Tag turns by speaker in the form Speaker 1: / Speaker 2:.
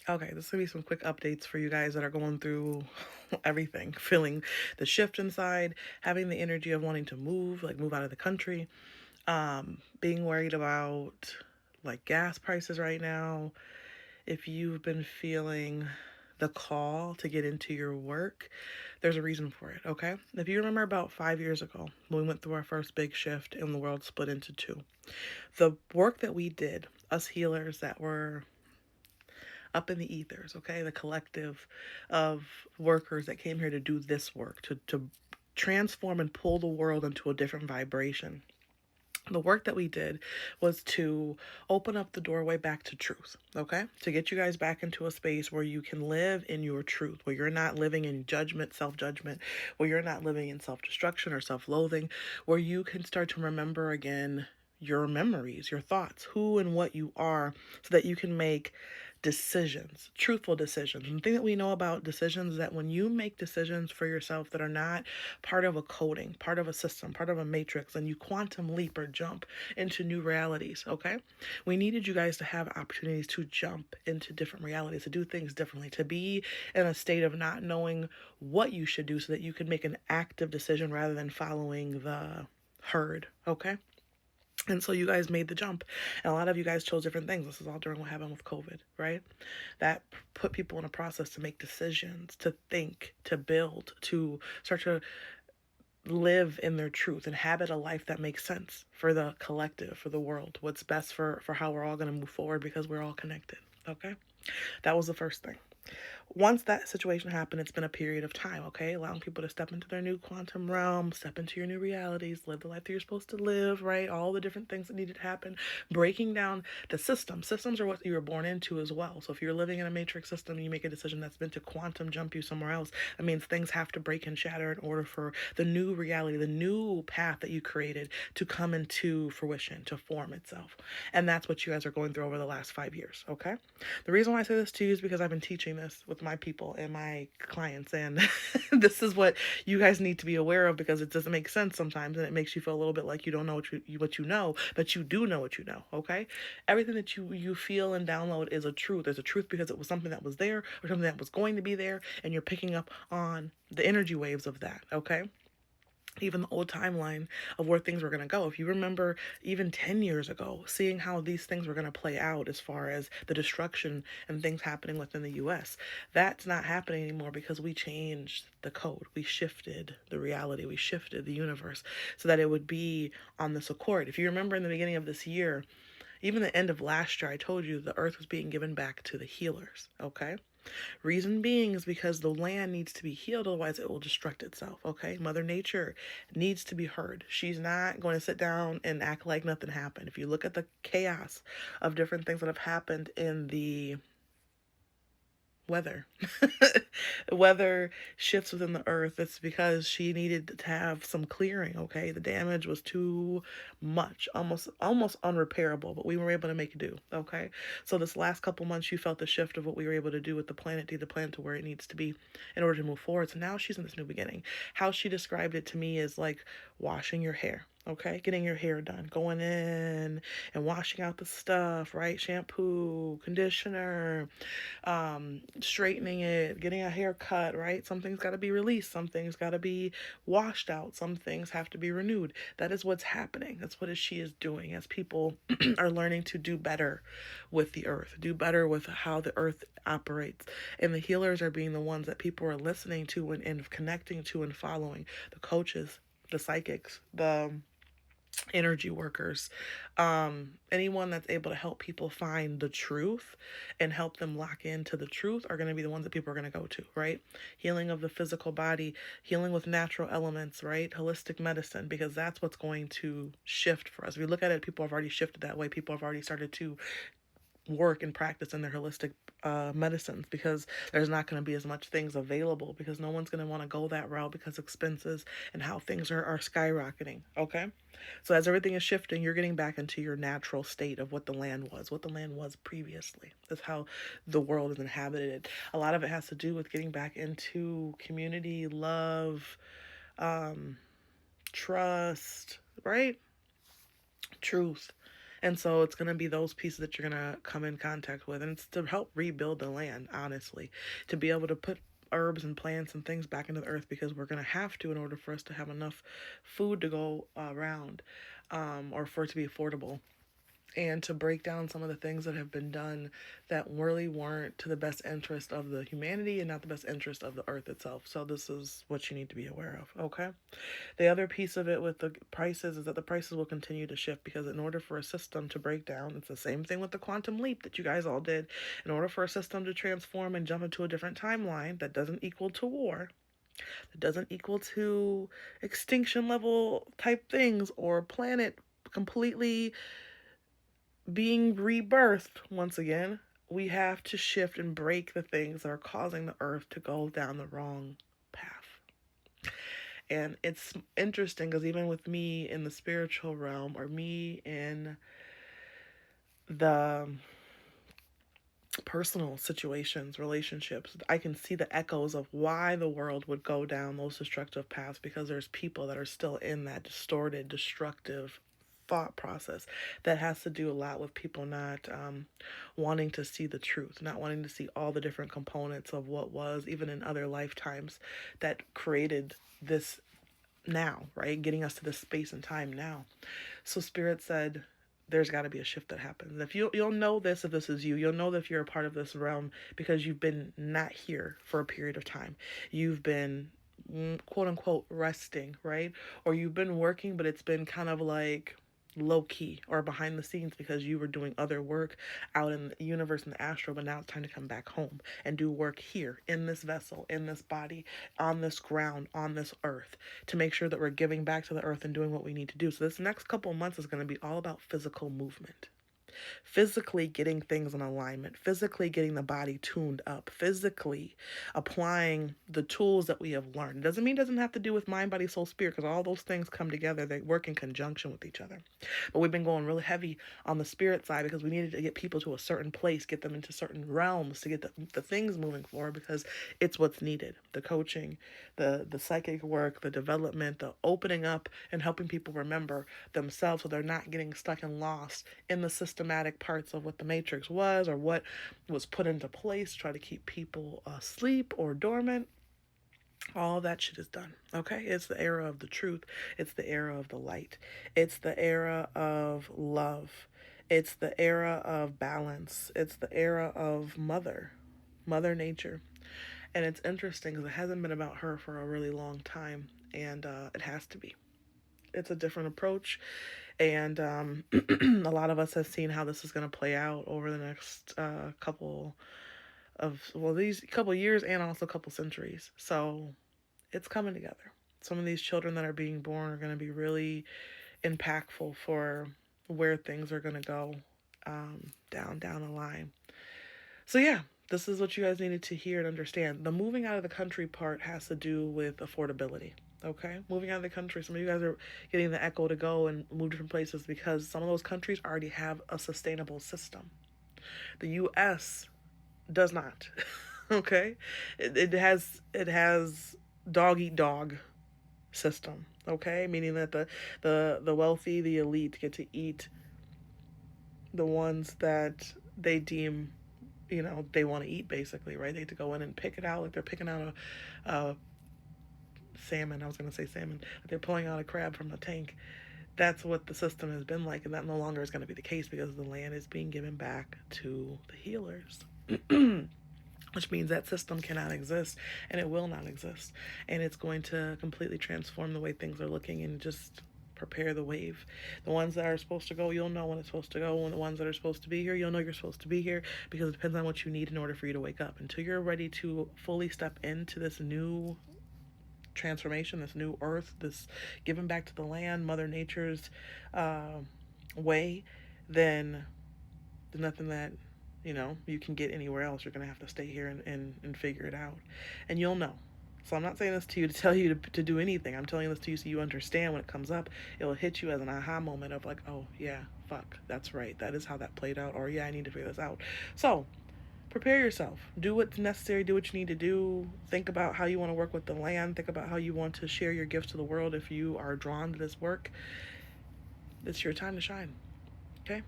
Speaker 1: Okay, this is gonna be some quick updates for you guys that are going through everything, feeling the shift inside, having the energy of wanting to move, like move out of the country, being worried about like gas prices right now. If you've been feeling the call to get into your work, there's a reason for it, okay? If you remember about 5 years ago, when we went through our first big shift and the world split into two, the work that we did, us healers that were up in the ethers, okay? The collective of workers that came here to do this work, to transform and pull the world into a different vibration. The work that we did was to open up the doorway back to truth, okay? To get you guys back into a space where you can live in your truth, where you're not living in judgment, self judgment, where you're not living in self destruction or self loathing, where you can start to remember again your memories, your thoughts, who and what you are, so that you can make decisions, truthful decisions. And the thing that we know about decisions is that when you make decisions for yourself that are not part of a coding, part of a system, part of a matrix, and you quantum leap or jump into new realities, okay? We needed you guys to have opportunities to jump into different realities, to do things differently, to be in a state of not knowing what you should do so that you can make an active decision rather than following the herd, okay? And so you guys made the jump. And a lot of you guys chose different things. This is all during what happened with COVID, right? That put people in a process to make decisions, to think, to build, to start to live in their truth, inhabit a life that makes sense for the collective, for the world, what's best for how we're all going to move forward because we're all connected. Okay? That was the first thing. Once that situation happened, it's been a period of time, okay? Allowing people to step into their new quantum realm, step into your new realities, live the life that you're supposed to live, right? All the different things that needed to happen. Breaking down the system. Systems are what you were born into as well. So if you're living in a matrix system and you make a decision that's meant to quantum jump you somewhere else, that means things have to break and shatter in order for the new reality, the new path that you created to come into fruition, to form itself. And that's what you guys are going through over the last 5 years, okay? The reason why I say this to you is because I've been teaching this with my people and my clients, and this is what you guys need to be aware of because it doesn't make sense sometimes, and it makes you feel a little bit like you don't know what you know, but you do know what you know. Okay, everything that you feel and download is a truth. There's a truth because it was something that was there or something that was going to be there, and you're picking up on the energy waves of that. Okay, even the old timeline of where things were going to go. If you remember, even 10 years ago, seeing how these things were going to play out as far as the destruction and things happening within the US, that's not happening anymore because we changed the code. We shifted the reality. We shifted the universe so that it would be on this accord. If you remember in the beginning of this year, even the end of last year, I told you the earth was being given back to the healers, okay? Reason being is because the land needs to be healed, otherwise it will destruct itself, okay? Mother Nature needs to be heard. She's not going to sit down and act like nothing happened. If you look at the chaos of different things that have happened in the weather. Weather shifts within the earth. It's because she needed to have some clearing, okay? The damage was too much, almost unrepairable, but we were able to make do, okay? So this last couple months you felt the shift of what we were able to do with the planet, to the planet to where it needs to be in order to move forward. So now she's in this new beginning. How she described it to me is like washing your hair. Okay, getting your hair done, going in and washing out the stuff, right? Shampoo, conditioner, straightening it, getting a haircut, right? Something's got to be released, something's got to be washed out, some things have to be renewed. That is what's happening. That's what she is doing as people are learning to do better with the earth, do better with how the earth operates. And the healers are being the ones that people are listening to and connecting to and following. The coaches, the psychics, the energy workers, anyone that's able to help people find the truth and help them lock into the truth are going to be the ones that people are going to go to, right? Healing of the physical body, healing with natural elements, right? Holistic medicine, because that's what's going to shift for us. If we look at it, people have already shifted that way. People have already started to work and practice in their holistic medicines because there's not going to be as much things available because no one's going to want to go that route because expenses and how things are skyrocketing, okay? So as everything is shifting, you're getting back into your natural state of what the land was previously. That's how the world is inhabited. A lot of it has to do with getting back into community, love, trust, right? Truth. And so it's going to be those pieces that you're going to come in contact with. And it's to help rebuild the land, honestly, to be able to put herbs and plants and things back into the earth, because we're going to have to in order for us to have enough food to go around, or for it to be affordable, and to break down some of the things that have been done that really weren't to the best interest of the humanity and not the best interest of the earth itself. So this is what you need to be aware of, okay? The other piece of it with the prices is that the prices will continue to shift, because in order for a system to break down, it's the same thing with the quantum leap that you guys all did. In order for a system to transform and jump into a different timeline that doesn't equal to war, that doesn't equal to extinction level type things, or planet completely being rebirthed once again, we have to shift and break the things that are causing the earth to go down the wrong path. And it's interesting because even with me in the spiritual realm, or me in the personal situations, relationships, I can see the echoes of why the world would go down those destructive paths, because there's people that are still in that distorted, destructive thought process that has to do a lot with people not wanting to see the truth, not wanting to see all the different components of what was, even in other lifetimes, that created this now, right? Getting us to this space and time now. So Spirit said, there's got to be a shift that happens. If you'll know this, if this is you, you'll know that if you're a part of this realm, because you've been not here for a period of time. You've been quote unquote resting, right? Or you've been working, but it's been kind of like low key or behind the scenes because you were doing other work out in the universe and the astral, but now it's time to come back home and do work here in this vessel, in this body, on this ground, on this earth, to make sure that we're giving back to the earth and doing what we need to do. So this next couple of months is going to be all about physical movement. Physically getting things in alignment, physically getting the body tuned up, physically applying the tools that we have learned. It doesn't mean it doesn't have to do with mind, body, soul, spirit, because all those things come together. They work in conjunction with each other. But we've been going really heavy on the spirit side because we needed to get people to a certain place, get them into certain realms to get the things moving forward, because it's what's needed. The coaching, the psychic work, the development, the opening up and helping people remember themselves so they're not getting stuck and lost in the systematic parts of what the Matrix was, or what was put into place to try to keep people asleep or dormant. All that shit is done. Okay? It's the era of the truth. It's the era of the light. It's the era of love. It's the era of balance. It's the era of Mother Nature. And it's interesting because it hasn't been about her for a really long time. And it has to be. It's a different approach. And a lot of us have seen how this is going to play out over the next couple of, well, these couple years and also a couple centuries. So it's coming together. Some of these children that are being born are going to be really impactful for where things are going to go down the line. So yeah, this is what you guys needed to hear and understand. The moving out of the country part has to do with affordability. Okay, moving out of the country. Some of you guys are getting the echo to go and move different places because some of those countries already have a sustainable system. The U.S. does not. Okay, it has dog eat dog system. Okay, meaning that the wealthy, the elite get to eat the ones that they deem, they want to eat, basically, right? They get to go in and pick it out like they're picking out a salmon. I was going to say salmon. They're pulling out a crab from a tank. That's what the system has been like, and that no longer is going to be the case because the land is being given back to the healers. Which means that system cannot exist, and it will not exist. And it's going to completely transform the way things are looking and just prepare the wave. The ones that are supposed to go, you'll know when it's supposed to go. And the ones that are supposed to be here, you'll know you're supposed to be here, because it depends on what you need in order for you to wake up. Until you're ready to fully step into this new transformation, this new earth, this giving back to the land, Mother Nature's way, then there's nothing that you can get anywhere else. You're going to have to stay here and figure it out. And you'll know. So I'm not saying this to you to tell you to do anything. I'm telling this to you so you understand when it comes up. It'll hit you as an aha moment of like, oh, yeah, fuck, that's right. That is how that played out. Or, yeah, I need to figure this out. So prepare yourself. Do what's necessary. Do what you need to do. Think about how you want to work with the land. Think about how you want to share your gifts to the world if you are drawn to this work. It's your time to shine. Okay?